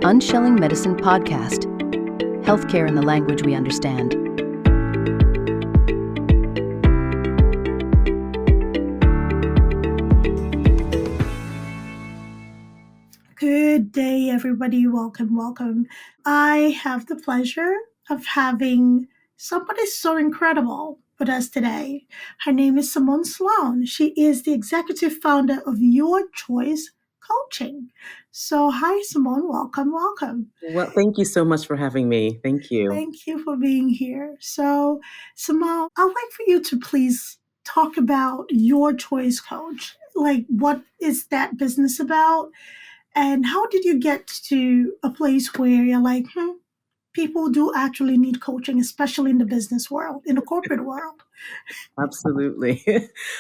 Unshelling Medicine Podcast. Healthcare in the language we understand. Good day, everybody. Welcome. I have the pleasure of having somebody so incredible with us today. Her name is Simone Sloan. She is the executive founder of Your Choice Coaching. So, hi, Simone. Welcome. Well, thank you so much for having me. Thank you. Thank you for being here. So, Simone, I'd like for you to please talk about Your Choice Coach. Like, what is that business about? And how did you get to a place where you're like, people do actually need coaching, especially in the business world, in the corporate world? Absolutely.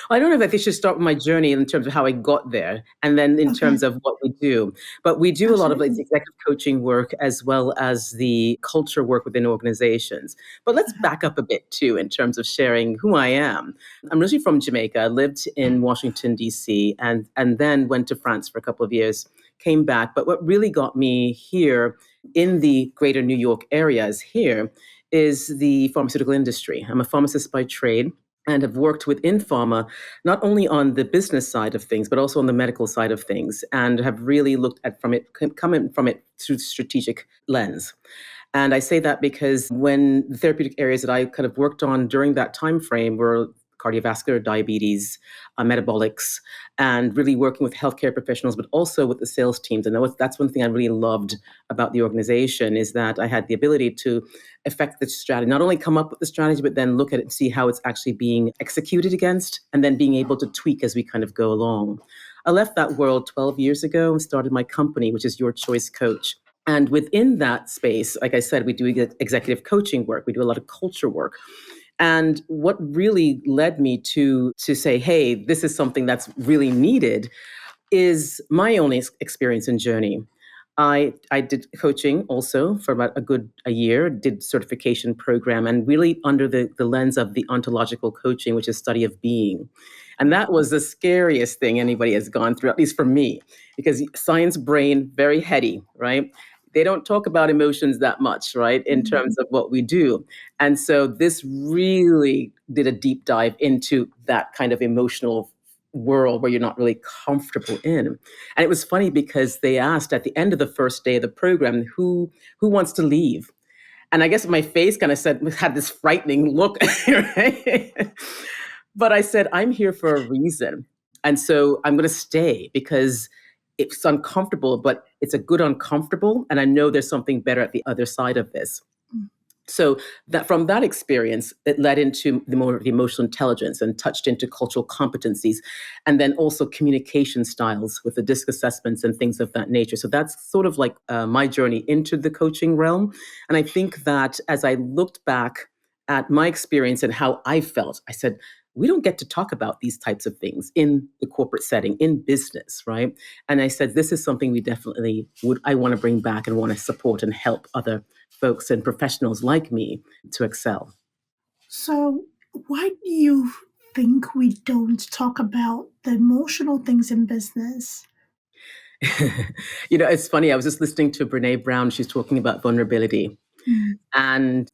I don't know if I should start with my journey in terms of how I got there and then in terms of what we do. But we do a lot of executive coaching work as well as the culture work within organizations. But let's back up a bit too in terms of sharing who I am. I'm originally from Jamaica, lived in Washington, D.C., and then went to France for a couple of years, came back. But what really got me here in the greater New York areas is the pharmaceutical industry. I'm a pharmacist by trade and have worked within pharma, not only on the business side of things, but also on the medical side of things, and have really looked at come in from it through strategic lens. And I say that because when the therapeutic areas that I kind of worked on during that time frame were cardiovascular, diabetes, metabolics, and really working with healthcare professionals, but also with the sales teams. And that's one thing I really loved about the organization is that I had the ability to affect the strategy, not only come up with the strategy, but then look at it and see how it's actually being executed against, and then being able to tweak as we kind of go along. I left that world 12 years ago and started my company, which is Your Choice Coach. And within that space, like I said, we do executive coaching work. We do a lot of culture work. And what really led me to say, hey, this is something that's really needed is my own experience and journey. I did coaching also for about a year, did certification program, and really under the lens of the ontological coaching, which is study of being. And that was the scariest thing anybody has gone through, at least for me, because science brain, very heady, right? They don't talk about emotions that much, right, in terms of what we do. And so this really did a deep dive into that kind of emotional world where you're not really comfortable in. And it was funny because they asked at the end of the first day of the program, who wants to leave? And I guess my face kind of had this frightening look, right? But I said, I'm here for a reason. And so I'm going to stay because it's uncomfortable, but it's a good uncomfortable. And I know there's something better at the other side of this. So that from that experience, it led into the more emotional intelligence and touched into cultural competencies, and then also communication styles with the DISC assessments and things of that nature. So that's sort of like my journey into the coaching realm. And I think that as I looked back at my experience and how I felt, I said, we don't get to talk about these types of things in the corporate setting, in business, right? And I said, this is something we definitely I want to bring back and want to support and help other folks and professionals like me to excel. So why do you think we don't talk about the emotional things in business? It's funny. I was just listening to Brene Brown. She's talking about vulnerability. And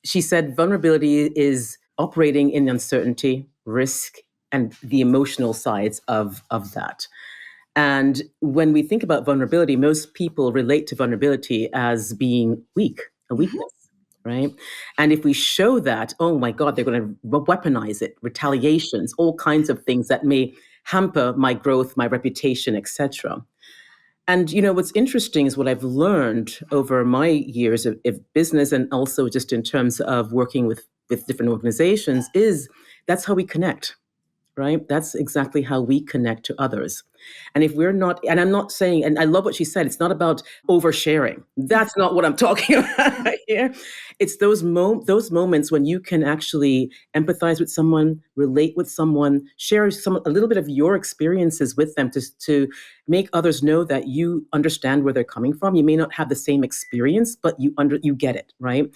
she said vulnerability is operating in uncertainty, risk, and the emotional sides of that. And when we think about vulnerability, most people relate to vulnerability as being weak, a weakness, right? And if we show that, oh my God, they're going to weaponize it, retaliations, all kinds of things that may hamper my growth, my reputation, etc. And what's interesting is what I've learned over my years of business, and also just in terms of working with different organizations, is that's how we connect, right? That's exactly how we connect to others. And if we're not, and I'm not saying, and I love what she said, it's not about oversharing. That's not what I'm talking about here. It's those moments when you can actually empathize with someone, relate with someone, share a little bit of your experiences with them to make others know that you understand where they're coming from. You may not have the same experience, but you get it, right?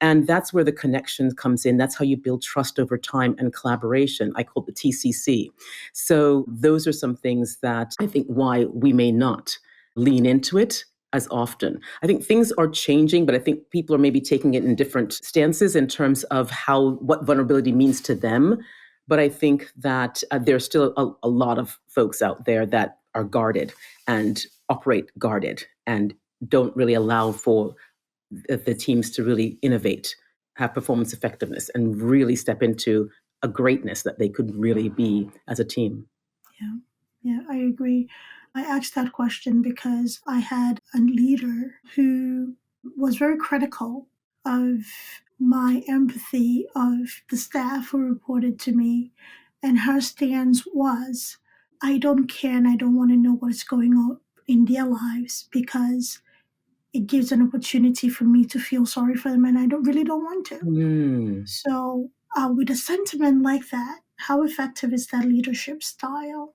And that's where the connection comes in. That's how you build trust over time and collaboration. I call it the TCC. So those are some things that I think why we may not lean into it as often. I think things are changing, but I think people are maybe taking it in different stances in terms of what vulnerability means to them. But I think that there's still a lot of folks out there that are guarded and operate guarded and don't really allow for the teams to really innovate, have performance effectiveness, and really step into a greatness that they could really be as a team. Yeah, yeah, I agree. I asked that question because I had a leader who was very critical of my empathy of the staff who reported to me. And her stance was, I don't care and I don't want to know what's going on in their lives because it gives an opportunity for me to feel sorry for them and I really don't want to. Mm. So, with a sentiment like that, how effective is that leadership style?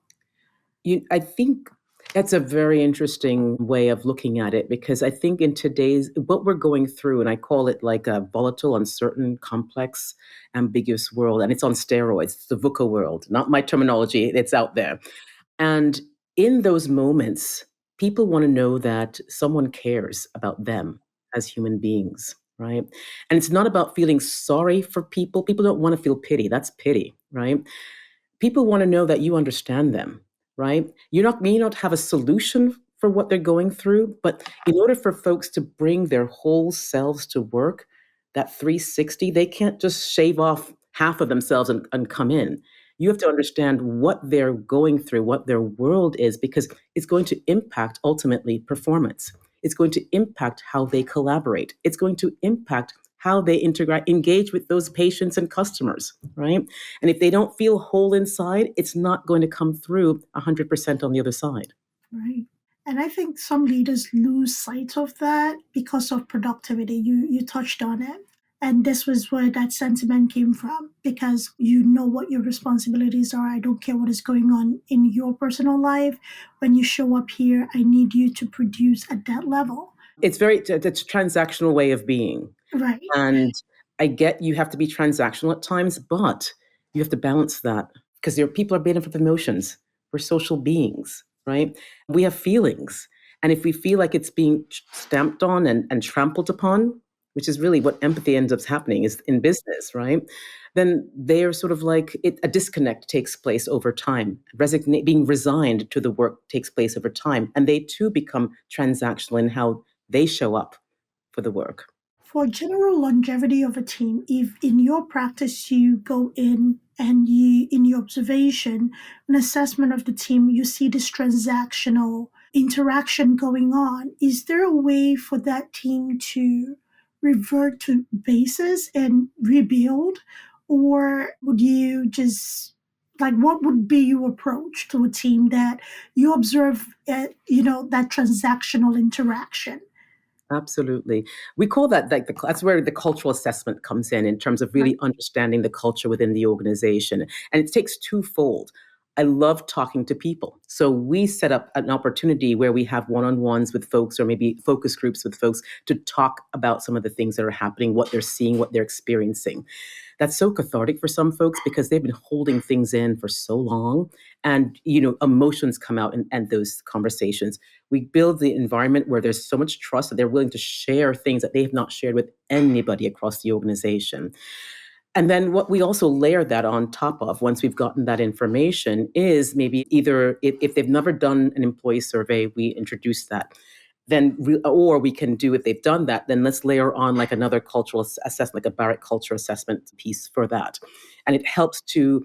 I think that's a very interesting way of looking at it, because I think in today's, what we're going through, and I call it like a volatile, uncertain, complex, ambiguous world, and it's on steroids. It's the VUCA world, not my terminology, it's out there. And in those moments, people want to know that someone cares about them as human beings, right? And it's not about feeling sorry for people. People don't want to feel pity. That's pity, right? People want to know that you understand them, right? You may not have a solution for what they're going through, but in order for folks to bring their whole selves to work, that 360, they can't just shave off half of themselves and come in. You have to understand what they're going through, what their world is, because it's going to impact ultimately performance. It's going to impact how they collaborate. It's going to impact how they engage with those patients and customers, right? And if they don't feel whole inside, it's not going to come through 100% on the other side. Right. And I think some leaders lose sight of that because of productivity. You touched on it. And this was where that sentiment came from because you know what your responsibilities are. I don't care what is going on in your personal life. When you show up here, I need you to produce at that level. It's a transactional way of being. Right. And I get you have to be transactional at times, but you have to balance that because your people are made up of emotions. We're social beings, right? We have feelings. And if we feel like it's being stamped on and trampled upon, which is really what empathy ends up happening is in business, right? Then they are sort of like a disconnect takes place over time. Being resigned to the work takes place over time. And they too become transactional in how they show up for the work. For general longevity of a team, if in your practice you go in and you, in your observation, an assessment of the team, you see this transactional interaction going on, is there a way for that team to revert to basis and rebuild? Or would you just like what would be your approach to a team that you observe, that transactional interaction? Absolutely. We call that like that's where the cultural assessment comes in terms of really understanding the culture within the organization. And it takes twofold. I love talking to people. So we set up an opportunity where we have one-on-ones with folks or maybe focus groups with folks to talk about some of the things that are happening, what they're seeing, what they're experiencing. That's so cathartic for some folks because they've been holding things in for so long. And, emotions come out in those conversations. We build the environment where there's so much trust that they're willing to share things that they have not shared with anybody across the organization. And then what we also layer that on top of once we've gotten that information is maybe either if they've never done an employee survey, we introduce that. Or we can do, if they've done that, then let's layer on like another cultural assessment, like a Barrett culture assessment piece for that. And it helps to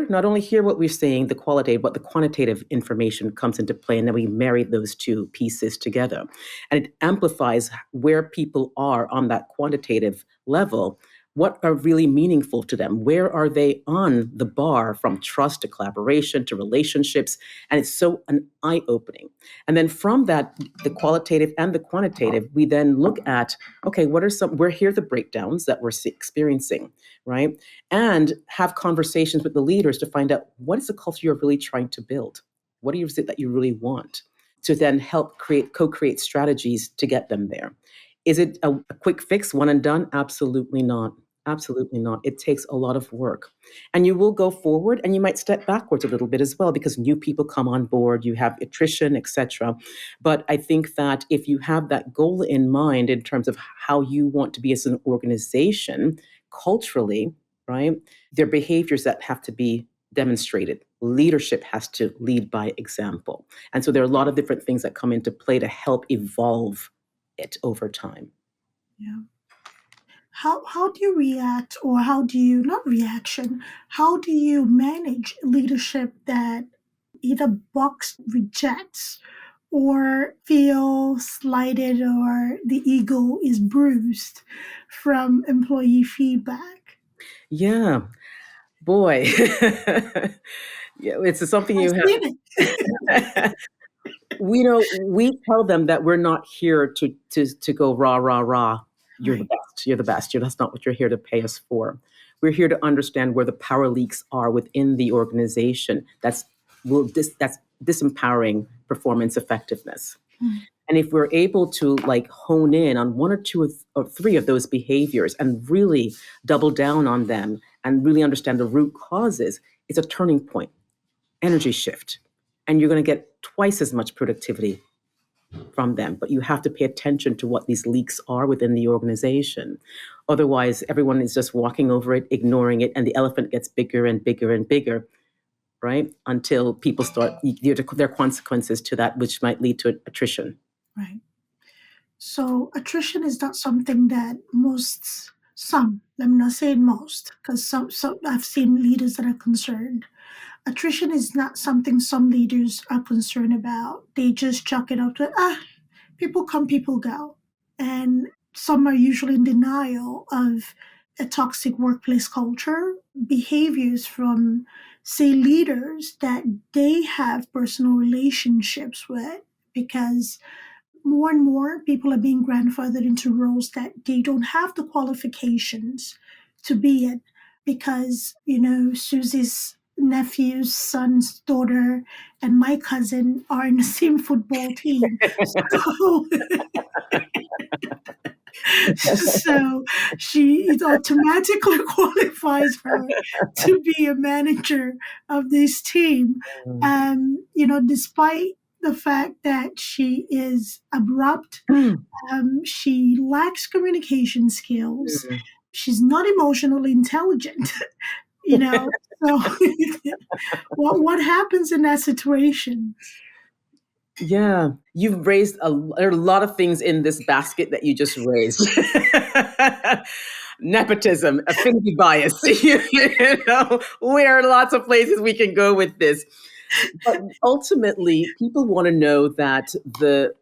not only hear what we're saying, the qualitative, but the quantitative information comes into play. And then we marry those two pieces together. And it amplifies where people are on that quantitative level. What are really meaningful to them? Where are they on the bar from trust to collaboration to relationships? And it's so an eye-opening. And then from that, the qualitative and the quantitative, we then look at, okay, here are the breakdowns that we're experiencing, right? And have conversations with the leaders to find out what is the culture you're really trying to build? What is it that you really want? To then help co-create strategies to get them there. Is it a quick fix, one and done? Absolutely not. Absolutely not. It takes a lot of work. And you will go forward and you might step backwards a little bit as well because new people come on board, you have attrition, etc. But I think that if you have that goal in mind in terms of how you want to be as an organization culturally, right? There are behaviors that have to be demonstrated. Leadership has to lead by example. And so there are a lot of different things that come into play to help evolve it over time. Yeah. How do you react, or how do you not reaction? How do you manage leadership that either box rejects or feel slighted or the ego is bruised from employee feedback? Yeah, boy. Yeah, it's something I've you seen have. We tell them that we're not here to go rah rah rah. You're the Right, best. You're the best. That's not what you're here to pay us for. We're here to understand where the power leaks are within the organization. That's disempowering performance effectiveness. mm, And if we're able to like hone in on one or two or three of those behaviors and really double down on them and really understand the root causes, it's a turning point, energy shift. And you're going to get twice as much productivity from them. But you have to pay attention to what these leaks are within the organization. Otherwise, everyone is just walking over it, ignoring it, and the elephant gets bigger and bigger and bigger, right? Until people start, there are consequences to that, which might lead to attrition. right. So attrition is not something that let me not say most, because some I've seen leaders that are concerned. Attrition is not something some leaders are concerned about. They just chalk it up to, people come, people go. And some are usually in denial of a toxic workplace culture, behaviors from, say, leaders that they have personal relationships with, because more and more people are being grandfathered into roles that they don't have the qualifications to be in, because Susie's nephew's son's daughter and my cousin are in the same football team. So so she, it automatically qualifies her to be a manager of this team. Despite the fact that she is abrupt, she lacks communication skills. She's not emotionally intelligent. you know. So, what happens in that situation? Yeah, you've raised there are a lot of things in this basket that you just raised. Nepotism, affinity bias. There are lots of places we can go with this. But ultimately, people want to know that the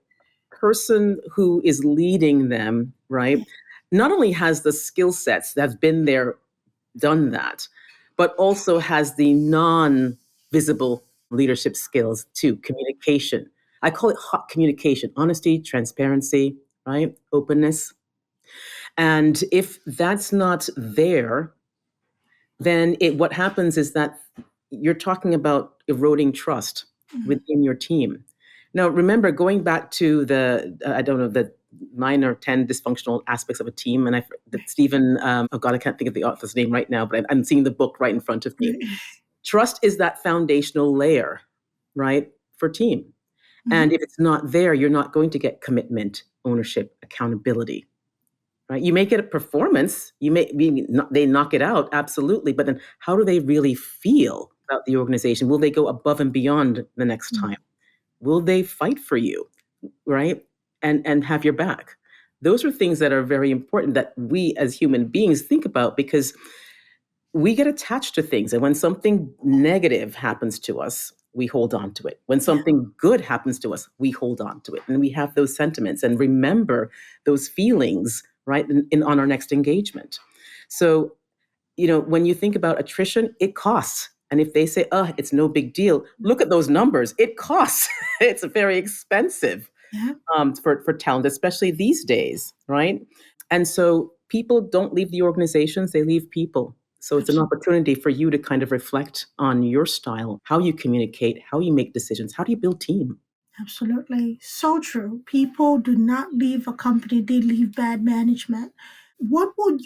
person who is leading them, right, not only has the skill sets that have been there, done that, but also has the non-visible leadership skills too, communication. I call it hot communication, honesty, transparency, right? Openness. And if that's not there, then what happens is that you're talking about eroding trust within your team. Now, remember, going back to I don't know, the 9 or 10 dysfunctional aspects of a team, and Stephen, oh God, I can't think of the author's name right now, but I'm seeing the book right in front of me. Trust is that foundational layer, right, for team. And if it's not there, you're not going to get commitment, ownership, accountability. Right? You may get a performance, they knock it out, absolutely, but then how do they really feel about the organization? Will they go above and beyond the next time? Will they fight for you, right? And have your back? Those are things that are very important that we as human beings think about, because we get attached to things. And when something negative happens to us, we hold on to it. When something good happens to us, we hold on to it. And we have those sentiments and remember those feelings, right, on our next engagement. So, when you think about attrition, it costs. And if they say, it's no big deal, look at those numbers. It costs. It's very expensive for talent, especially these days, right? And so people don't leave the organizations, they leave people. So it's an opportunity for you to kind of reflect on your style, how you communicate, how you make decisions, how do you build team? Absolutely. So true. People do not leave a company, they leave bad management. what would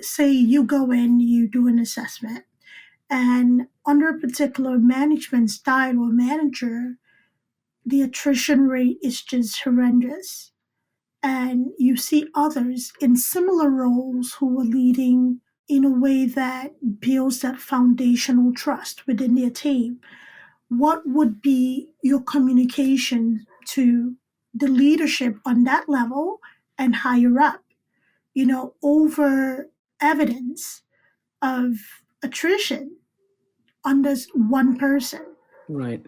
say you go in, you do an assessment, and under a particular management style or manager, the attrition rate is just horrendous. And you see others in similar roles who are leading in a way that builds that foundational trust within their team. What would be your communication to the leadership on that level and higher up, over evidence of attrition under one person? Right.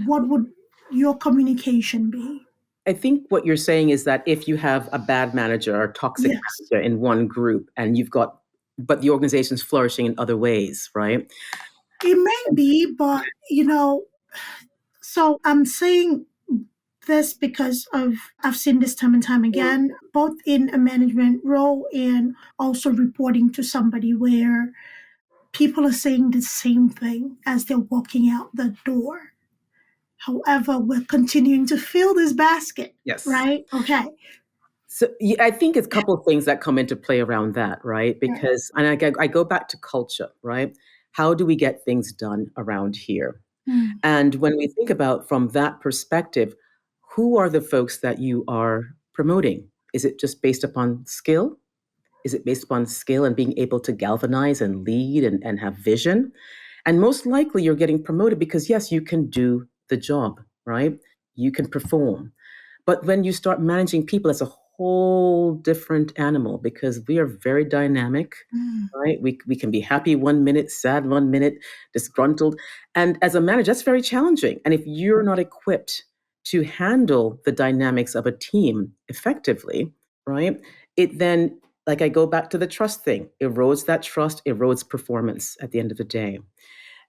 What would your communication be? I think what you're saying is that if you have a bad manager or toxic Yes, manager in one group and but the organization's flourishing in other ways, right? it may be, but so I'm saying this because I've seen this time and time again, both in a management role and also reporting to somebody where people are saying the same thing as they're walking out the door. However, we're continuing to fill this basket, Yes. right? Okay. So I think it's a couple of things that come into play around that, right? Right. Because, and I go back to culture, right? How do we get things done around here? Mm. And when we think about from that perspective, who are the folks that you are promoting? Is it just based upon skill? Is it based upon skill and being able to galvanize and lead and have vision? And most likely you're getting promoted because, yes, you can do the job, right? You can perform. But when you start managing people, it's a whole different animal because we are very dynamic, Mm. right? We can be happy 1 minute, sad 1 minute, disgruntled. And as a manager, that's very challenging. And if you're not equipped to handle the dynamics of a team effectively, right? It then, like I go back to the trust thing, erodes that trust, erodes performance at the end of the day.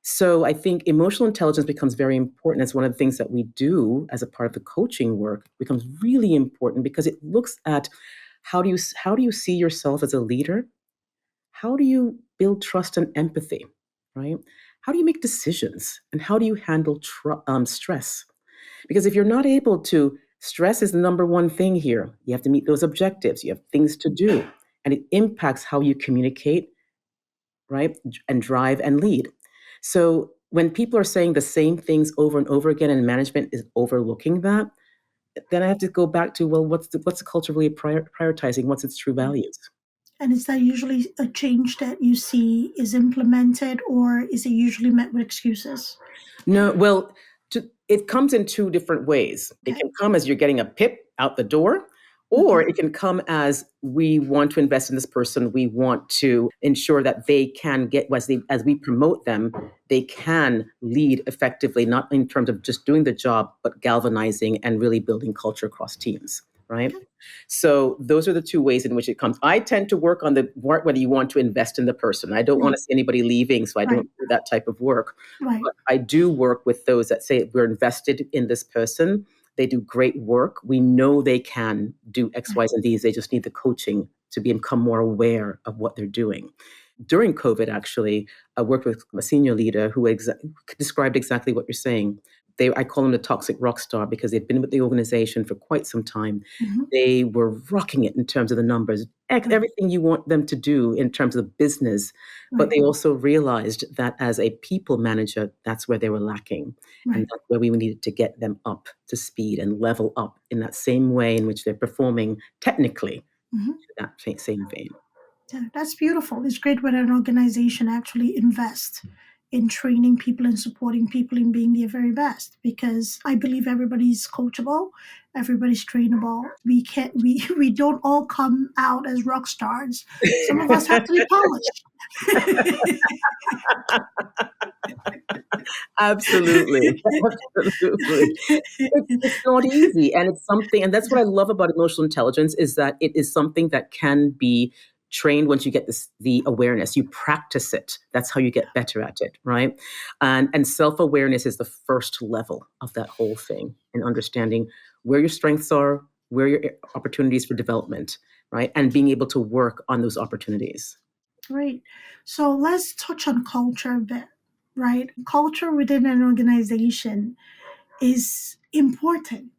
So I think emotional intelligence becomes very important. It's one of the things that we do as a part of the coaching work becomes really important because it looks at how do you see yourself as a leader? How do you build trust and empathy, right? How do you make decisions and how do you handle stress? Because if you're not able to, stress is the number one thing here. You have to meet those objectives. You have things to do, and it impacts how you communicate, right? And drive and lead. So when people are saying the same things over and over again and management is overlooking that, then I have to go back to, well, what's the culture really prioritizing? What's its true values? And is that usually a change that you see is implemented, or is it usually met with excuses? No, well, it comes in two different ways. It Okay. can come as you're getting a pip out the door, or Mhm. it can come as we want to invest in this person. We want to ensure that they can get, as we promote them, they can lead effectively, not in terms of just doing the job, but galvanizing and really building culture across teams, right? Okay. So those are the two ways in which it comes. I tend to work on the part whether you want to invest in the person. I don't want Right. to see anybody leaving, so I Right. don't do that type of work. Right. But I do work with those that say we're invested in this person. They do great work. We know they can do X, Right. Y's, and D's. They just need the coaching to become more aware of what they're doing. During COVID, actually, I worked with a senior leader who described exactly what you're saying. I call them the toxic rock star because they've been with the organization for quite some time. Mhm. They were rocking it in terms of the numbers, Right. everything you want them to do in terms of business. But Right. they also realized that as a people manager, that's where they were lacking. And Right. that's where we needed to get them up to speed and level up in that same way in which they're performing technically Mhm. to that same vein. Yeah, that's beautiful. It's great when an organization actually invests in training people and supporting people in being their very best, because I believe everybody's coachable, everybody's trainable. We can't we don't all come out as rock stars. Some of us have to be polished. Absolutely. Absolutely. It's not easy. And it's something, and that's what I love about emotional intelligence is that it is something that can be trained once you get the awareness. You practice it. That's how you get better at it, right? And self-awareness is the first level of that whole thing and understanding where your strengths are, where your opportunities for development, right? And being able to work on those opportunities. Great. So let's touch on culture a bit, right? Culture within an organization is important.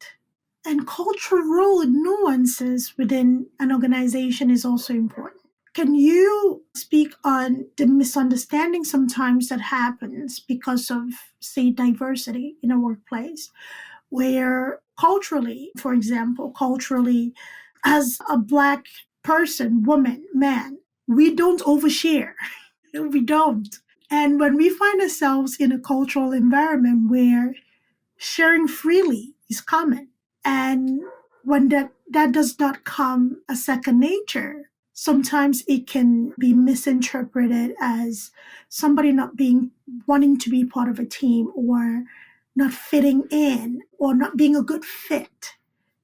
And cultural role and nuances within an organization is also important. Can you speak on the misunderstanding sometimes that happens because of, say, diversity in a workplace, where culturally, for example, culturally, as a Black person, woman, man, we don't overshare. We don't. And when we find ourselves in a cultural environment where sharing freely is common, and when that does not come as second nature, sometimes it can be misinterpreted as somebody not being wanting to be part of a team, or not fitting in, or not being a good fit,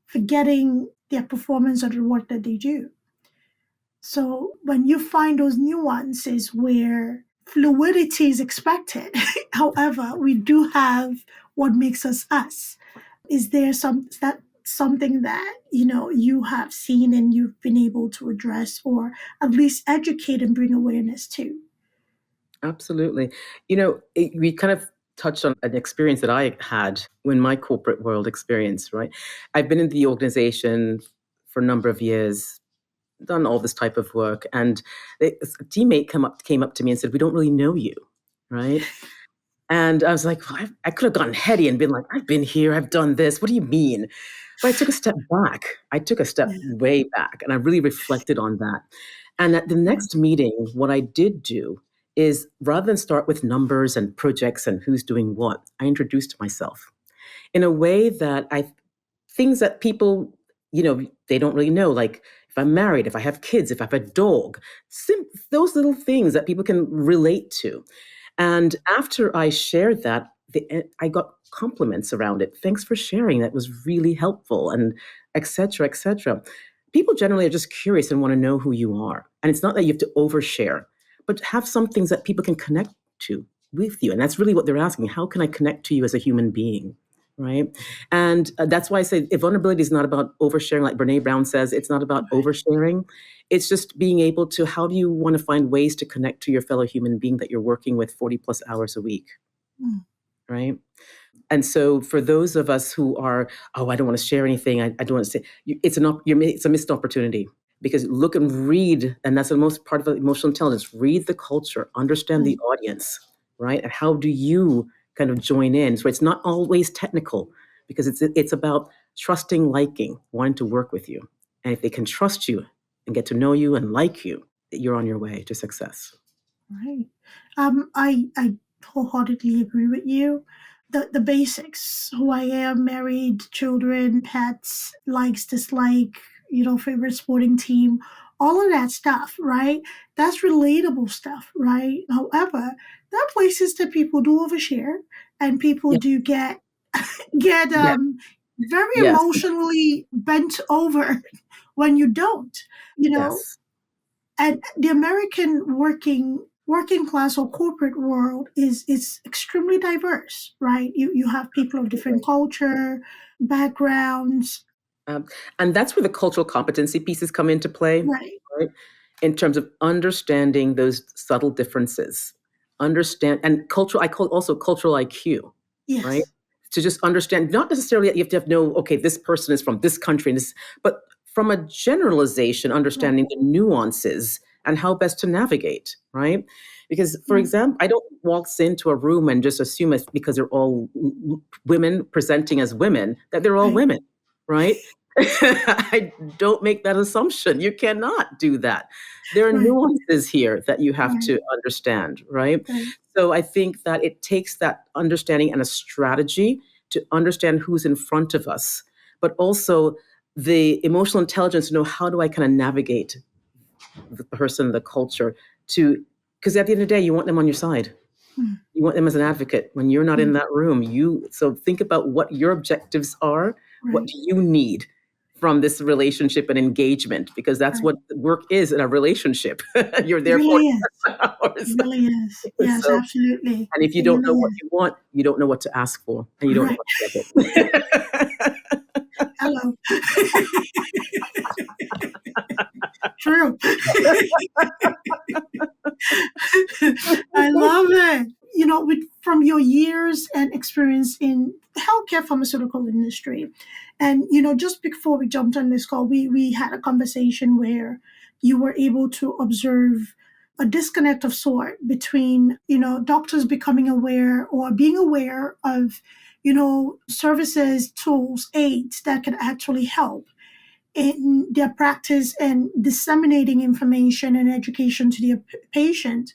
forgetting their performance or the work that they do. So when you find those nuances where fluidity is expected, however, we do have what makes us us. Is there something that you have seen and you've been able to address, or at least educate and bring awareness to? Absolutely. We kind of touched on an experience that I had in my corporate world experience, right? I've been in the organization for a number of years, done all this type of work, and a teammate came up to me and said, "We don't really know you," right? And I was like, well, I could have gone heady and been like, "I've been here, I've done this. What do you mean?" But I took a step back. I took a step Yeah. way back, and I really reflected on that. And at the next meeting, what I did do is, rather than start with numbers and projects and who's doing what, I introduced myself in a way that things that people, they don't really know, like if I'm married, if I have kids, if I have a dog, those little things that people can relate to. And after I shared that, I got compliments around it. Thanks for sharing. That was really helpful, and et cetera, et cetera. People generally are just curious and want to know who you are. And it's not that you have to overshare, but have some things that people can connect to with you. And that's really what they're asking. How can I connect to you as a human being? Right. And that's why I say vulnerability is not about oversharing, like Brene Brown says. It's not about oversharing. It's just being able to, how do you want to find ways to connect to your fellow human being that you're working with 40 plus hours a week? Mm. Right. And so for those of us who are, oh, I don't want to share anything, I don't want to say, it's a missed opportunity. Because look and read, and that's the most part of emotional intelligence. Read the culture, understand the audience, right? And how do you kind of join in? So it's not always technical, because it's about trusting, liking, wanting to work with you. And if they can trust you and get to know you and like you, you're on your way to success. Right. I wholeheartedly agree with you. The basics: who I am, married, children, pets, likes, dislike, favorite sporting team, all of that stuff, right? That's relatable stuff, right? However, there are places that people do overshare, and people Yeah. do get Yeah. very Yes. emotionally bent over when you don't, you know. Yes. And the American working class or corporate world is extremely diverse, right? You have people of different culture, backgrounds. Um, and that's where the cultural competency pieces come into play, Right. right? In terms of understanding those subtle differences, understand, and cultural, I call it also cultural IQ, right? Yes. To just understand, not necessarily that you have to know, okay, this person is from this country, and this, but from a generalization, Right. understanding the nuances and how best to navigate, right? Because, for Right. example, I don't walk into a room and just assume it's because they're all women presenting as women that they're all Right. women, right? I don't make that assumption. You cannot do that. There are Right. nuances here that you have Right. to understand, right? Right. So I think that it takes that understanding and a strategy to understand who's in front of us, but also the emotional intelligence to know, how do I kind of navigate the person, the culture, to, because at the end of the day, you want them on your side. Mm. You want them as an advocate. When you're not in Mm. that room, so think about what your objectives are. What Right. do you need from this relationship and engagement? Because that's Right. what work is in a relationship. You're It there for really is. It hours. really is. Yes, So, absolutely. and if you It don't really know what is. you want, you don't know what to ask for, and you don't know Right. what to get. Hello. True. I love it. From your years and experience in healthcare pharmaceutical industry. And, just before we jumped on this call, we had a conversation where you were able to observe a disconnect of sort between, doctors becoming aware or being aware of, services, tools, aids that could actually help in their practice and disseminating information and education to their patient.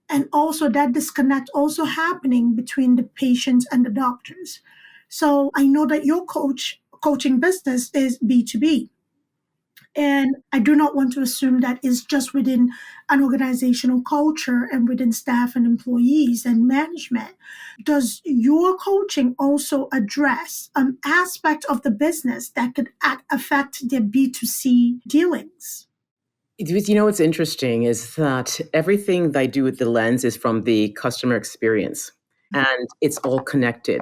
And also that disconnect also happening between the patients and the doctors. So I know that your coaching business is B2B. And I do not want to assume that is just within an organizational culture and within staff and employees and management. Does your coaching also address an aspect of the business that could affect their B2C dealings? What's interesting is that everything that I do with the lens is from the customer experience, and it's all connected.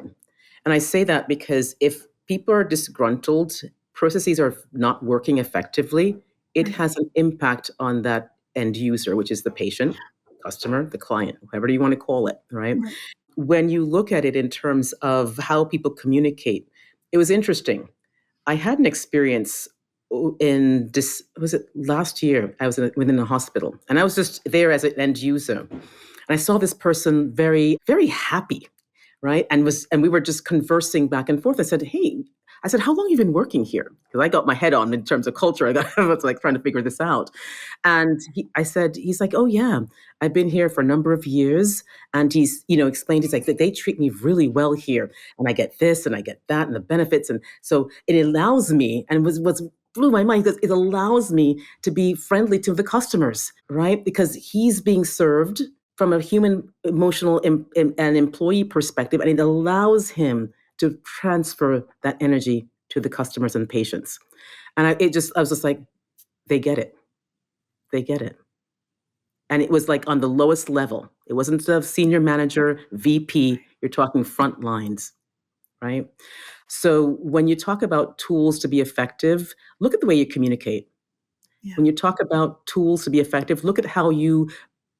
And I say that because if people are disgruntled, processes are not working effectively, it has an impact on that end user, which is the patient, customer, the client, whatever you want to call it, right? Right. When you look at it in terms of how people communicate, it was interesting. I had an experience in this, was it last year? I was within a hospital, and I was just there as an end user. And I saw this person very, very happy, right? And we were just conversing back and forth. I said, how long have you been working here? Because I got my head on in terms of culture. I was like trying to figure this out. And he's like, oh yeah, I've been here for a number of years. And he's, explained, he's like, they treat me really well here. And I get this and I get that and the benefits. And so it allows me, and what's blew my mind, because it allows me to be friendly to the customers, right? Because he's being served from a human, emotional, and employee perspective, and it allows him to transfer that energy to the customers and patients. And I was just like, they get it. They get it. And it was like on the lowest level. It wasn't the senior manager, VP, you're talking front lines, right? So when you talk about tools to be effective, look at the way you communicate. Yeah. When you talk about tools to be effective, look at how you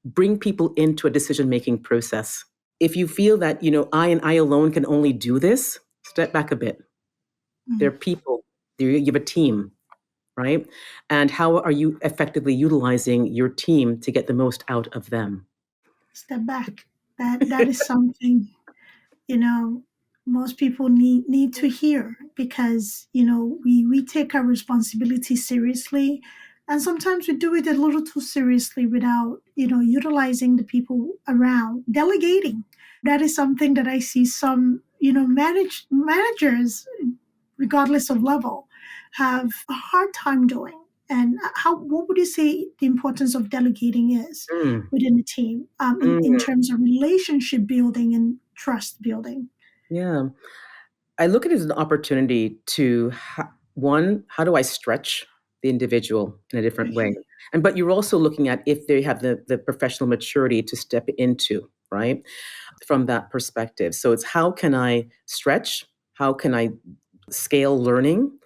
bring people into a decision-making process. If you feel that, I and I alone can only do this, step back a bit. They're people. You have a team, right? And how are you effectively utilizing your team to get the most out of them? Step back. That is something, most people need to hear, because, we take our responsibility seriously. And sometimes we do it a little too seriously without, utilizing the people around. Delegating. That is something that I see some, managers, regardless of level, have a hard time doing. And what would you say the importance of delegating is within the team, in terms of relationship building and trust building? Yeah. I look at it as an opportunity to, one, how do I stretch the individual in a different way? But you're also looking at if they have the professional maturity to step into, right? From that perspective. So it's how can I stretch? How can I scale learning?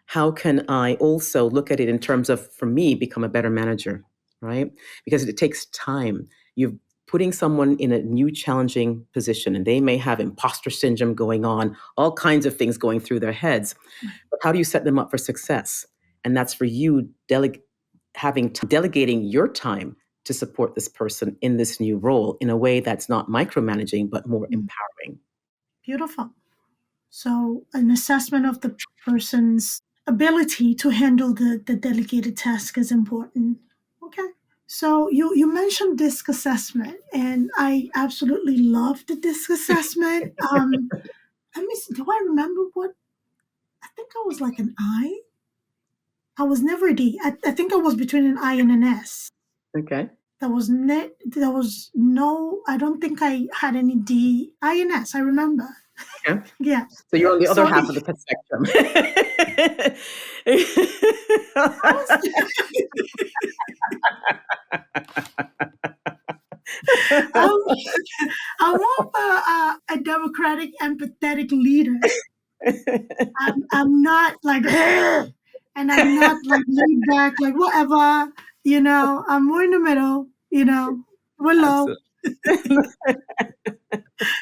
How can I also look at it in terms of, for me, become a better manager, right? Because it takes time. You're putting someone in a new challenging position, and they may have imposter syndrome going on, all kinds of things going through their heads. But how do you set them up for success? And that's for you delegating your time to support this person in this new role in a way that's not micromanaging, but more empowering. Beautiful. So an assessment of the person's ability to handle the delegated task is important. Okay. So you mentioned disc assessment, and I absolutely love the disc assessment. Let me see, do I remember what? I think I was like an I. I was never a D. I think I was between an I and an S. Okay. There was no. I don't think I had any D. I and S. I remember. Okay. Yeah. So you're on the other So half of the spectrum. I was, I'm, I'm more of a democratic, empathetic leader. I'm not like, and I'm not like laid back, like whatever. I'm more in the middle. We're low. Absolutely.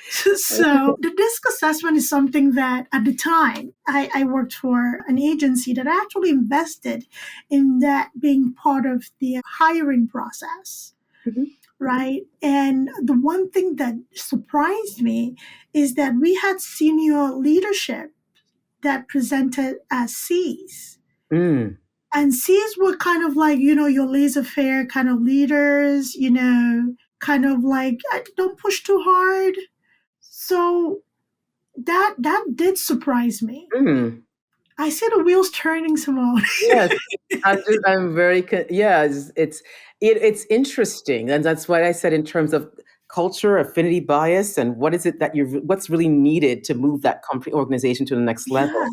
So the DISC assessment is something that at the time I worked for an agency that actually invested in that being part of the hiring process, Mhm. right? And the one thing that surprised me is that we had senior leadership that presented as C's. Mm. And C's were kind of like, your laissez faire kind of leaders, kind of like, don't push too hard. So that did surprise me. Mm. I see the wheels turning, Simone. Yes, I'm very yeah. It's interesting, and that's why I said in terms of culture, affinity bias, and what is it that what's really needed to move that company organization to the next Yeah, level.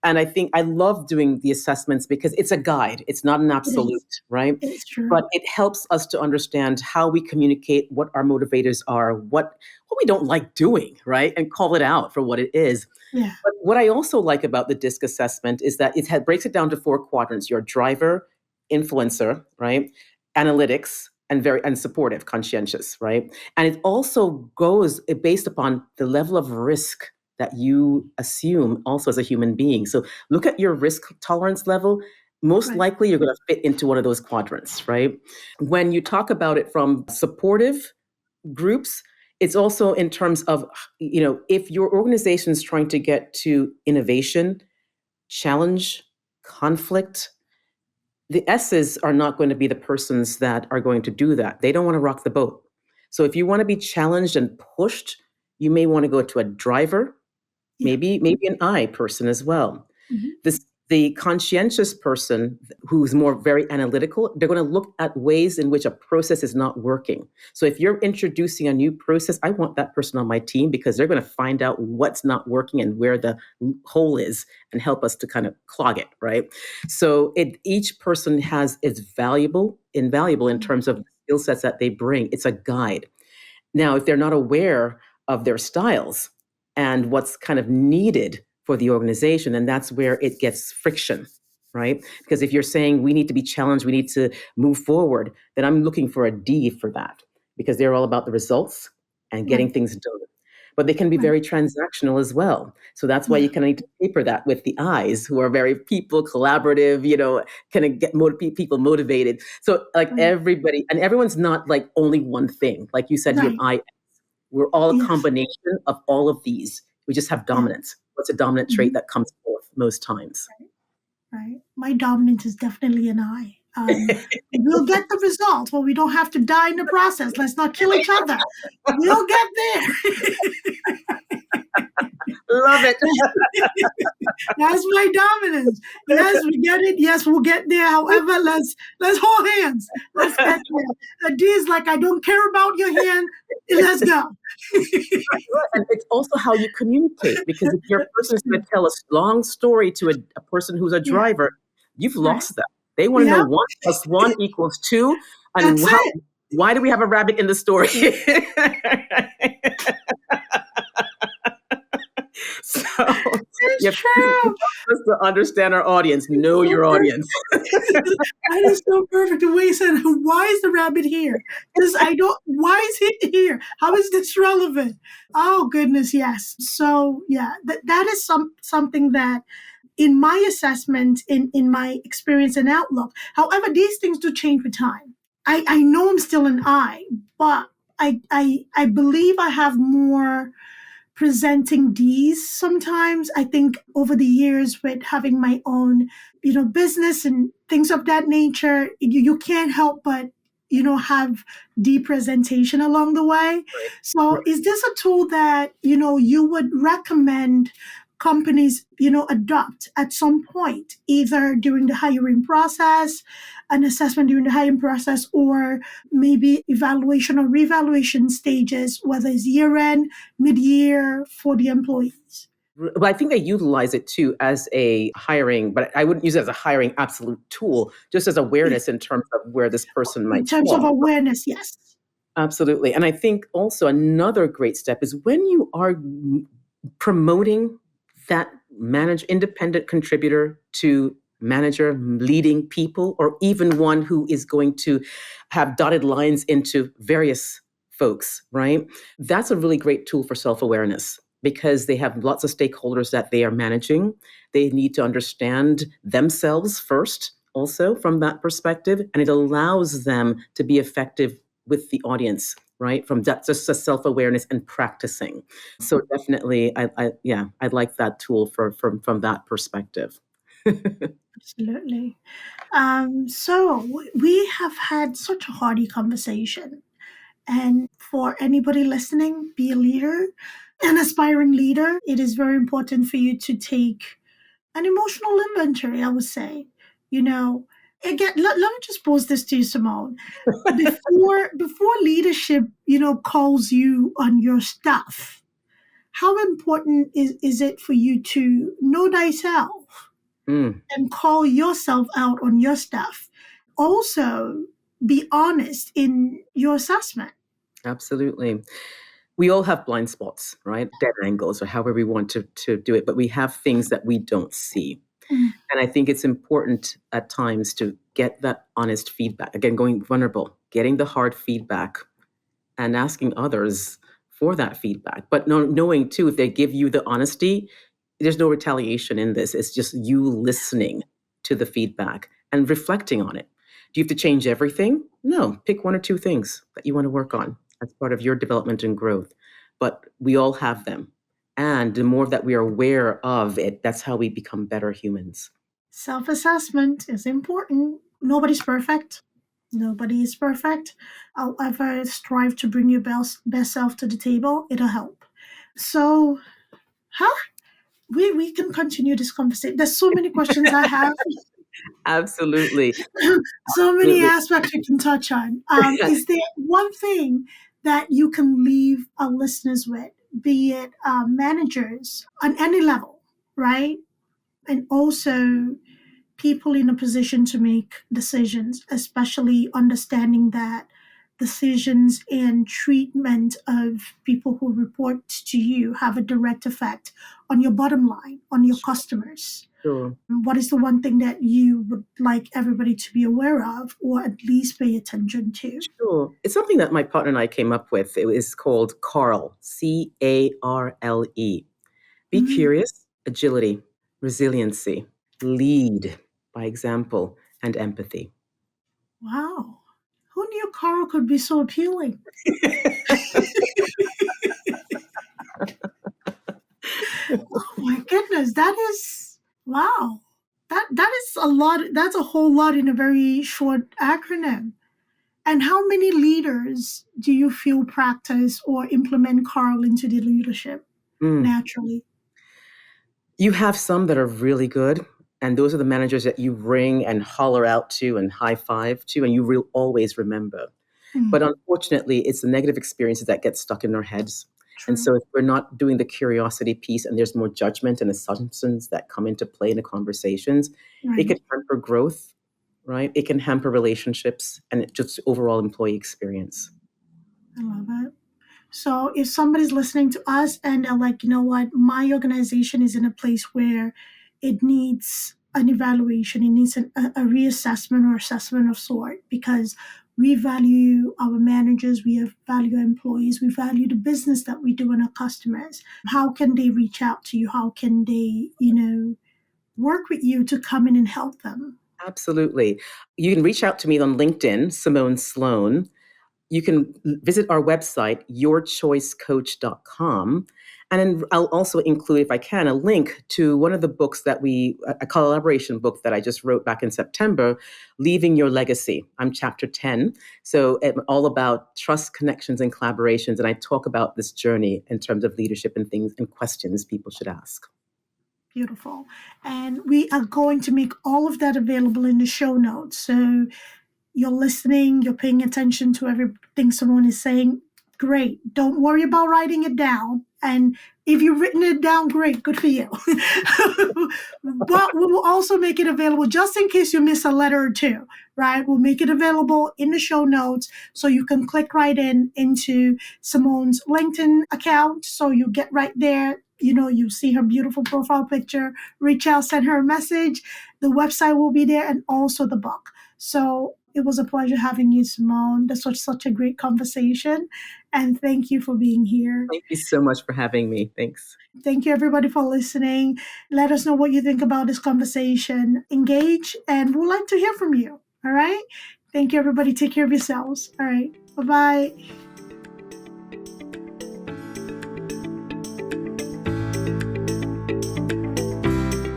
And I think I love doing the assessments because it's a guide. It's not an it absolute, is. right? It's true. But it helps us to understand how we communicate, what our motivators are, what we don't like doing, right? And call it out for what it is. Yeah, But what I also like about the DISC assessment is that breaks it down to four quadrants: your driver, influencer, right? Analytics, and supportive, conscientious, right? And it also goes based upon the level of risk that you assume also as a human being. So look at your risk tolerance level. Most right, likely you're going to fit into one of those quadrants, right? When you talk about it from supportive groups, it's also in terms of, if your organization is trying to get to innovation, challenge, conflict, the S's are not going to be the persons that are going to do that. They don't want to rock the boat. So if you want to be challenged and pushed, you may want to go to a driver, yeah. maybe an I person as well. Mhm. The conscientious person who's more very analytical, they're going to look at ways in which a process is not working. So if you're introducing a new process, I want that person on my team because they're going to find out what's not working and where the hole is and help us to kind of clog it, right? So each person is invaluable in terms of the skill sets that they bring. It's a guide. Now, if they're not aware of their styles and what's kind of needed for the organization, then that's where it gets friction, right? Because if you're saying we need to be challenged, we need to move forward, then I'm looking for a D for that because they're all about the results and getting Right, things done. But they can be right. very transactional as well. So that's why Yeah, you kind of need to paper that with the I's who are very people collaborative, kind of people motivated. So like right, everybody and everyone's not like only one thing. Like you said, your right. I, we're all a Yes, combination of all of these. We just have yeah. dominance. What's a dominant trait Mhm. that comes forth most times? Right. My dominance is definitely an I. We'll get the results, but we don't have to die in the process. Let's not kill each other. We'll get there. Love it. That's my dominance. Yes, we get it. Yes, we'll get there. However, let's hold hands. Let's get there. The D is like, I don't care about your hand. Let's go. And it's also how you communicate because if your person It's is going true. to tell a long story to a person who's a Yeah. driver, you've Right. lost them. They want to know Yeah. 1+1 = 2, and That's it. why do we have a rabbit in the story? So It's you have true. to understand our audience, It's know so your perfect. audience. That is so perfect. The way he said, why is the rabbit here? Because why is he here? How is this relevant? Oh, goodness, yes. So, yeah, that is something that in my assessment, in my experience and outlook, however, these things do change with time. I know I'm still an I, but I believe I have more presenting these sometimes. I think over the years with having my own, business and things of that nature, you can't help but, have the presentation along the way. So Right. is this a tool that, you would recommend companies, adopt at some point, either during the hiring process, an assessment during the hiring process, or maybe evaluation or reevaluation stages, whether it's year end, mid-year for the employees? But I think they utilize it too as a hiring, but I wouldn't use it as a hiring absolute tool, just as Yes. awareness in terms of where this person In might terms of fall. awareness, yes. Absolutely. And I think also another great step is when you are promoting that independent contributor to manager, leading people, or even one who is going to have dotted lines into various folks, right? That's a really great tool for self-awareness because they have lots of stakeholders that they are managing. They need to understand themselves first, also from that perspective, and it allows them to be effective with the audience, right? From that, just a self-awareness and practicing. So definitely, I'd like that tool from that perspective. Absolutely. So we have had such a hearty conversation. And for anybody listening, be a leader, an aspiring leader. It is very important for you to take an emotional inventory, I would say. You know, again, let me just pose this to you, Simone. Before leadership, calls you on your stuff, how important is it for you to know thyself Mm, and call yourself out on your stuff? Also, be honest in your assessment. absolutely. We all have blind spots, right? Dead angles, or however we want to do it, but we have things that we don't see. Mm, And I think it's important at times to get that honest feedback. Again, going vulnerable, getting the hard feedback and asking others for that feedback. But knowing too, if they give you the honesty, there's no retaliation in this. It's just you listening to the feedback and reflecting on it. Do you have to change everything? No, pick one or two things that you want to work on as part of your development and growth. But we all have them. And the more that we are aware of it, that's how we become better humans. Self assessment is important. Nobody's perfect. Nobody is perfect. However, strive to bring your best self to the table. It'll help. So, huh? We can continue this conversation. There's so many questions I have, Absolutely. so many Absolutely. aspects we can touch on. Is there one thing that you can leave our listeners with, be it managers on any level, right? And also people in a position to make decisions, especially understanding that decisions and treatment of people who report to you have a direct effect on your bottom line, on your customers. Sure. What is the one thing that you would like everybody to be aware of or at least pay attention to? Sure. It's something that my partner and I came up with. It is called CARLE, CARLE. Be Mm, curious, agility, resiliency, lead by example, and empathy. wow. Who knew Carl could be so appealing? Oh my goodness, that is wow. That is a lot. That's a whole lot in a very short acronym. And how many leaders do you feel practice or implement Carl into the leadership Mm. naturally? You have some that are really good, and those are the managers that you ring and holler out to and high five to, and you will always remember. Mm, But unfortunately, it's the negative experiences that get stuck in our heads. And true. so if we're not doing the curiosity piece and there's more judgment and assumptions that come into play in the conversations, it Right. can hamper growth, right? It can hamper relationships and just overall employee experience. I love it. So if somebody's listening to us and they're like, you know what, my organization is in a place where it needs an evaluation, it needs a reassessment or assessment of sort because we value our managers, we value our employees, we value the business that we do and our customers. How can they reach out to you? How can they, work with you to come in and help them? Absolutely. You can reach out to me on LinkedIn, Simone Sloan. You can visit our website, yourchoicecoach.com. And then I'll also include, if I can, a link to one of the books a collaboration book that I just wrote back in September, Leaving Your Legacy. I'm chapter 10. So I'm all about trust, connections, and collaborations. And I talk about this journey in terms of leadership and things and questions people should ask. Beautiful. And we are going to make all of that available in the show notes. So you're listening, you're paying attention to everything someone is saying, great. Don't worry about writing it down. And if you've written it down, great, good for you. But we will also make it available just in case you miss a letter or two, right? We'll make it available in the show notes so you can click right into Simone's LinkedIn account. So you get right there. You see her beautiful profile picture, reach out, send her a message. The website will be there and also the book. So It was a pleasure having you, Simone. This was such a great conversation. And thank you for being here. Thank you so much for having me. Thanks. Thank you, everybody, for listening. Let us know what you think about this conversation. Engage, and we'd like to hear from you. All right? Thank you, everybody. Take care of yourselves. All right. Bye-bye.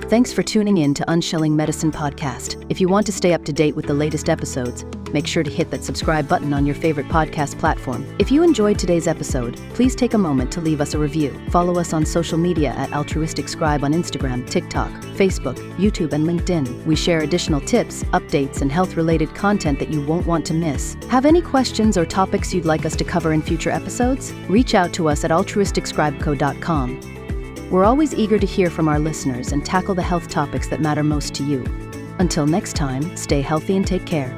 Thanks for tuning in to Unshelling Medicine Podcast. If you want to stay up to date with the latest episodes, make sure to hit that subscribe button on your favorite podcast platform. If you enjoyed today's episode, please take a moment to leave us a review. Follow us on social media at Altruistic Scribe on Instagram, TikTok, Facebook, YouTube, and LinkedIn. We share additional tips, updates, and health-related content that you won't want to miss. Have any questions or topics you'd like us to cover in future episodes? Reach out to us at altruisticscribeco.com. We're always eager to hear from our listeners and tackle the health topics that matter most to you. Until next time, stay healthy and take care.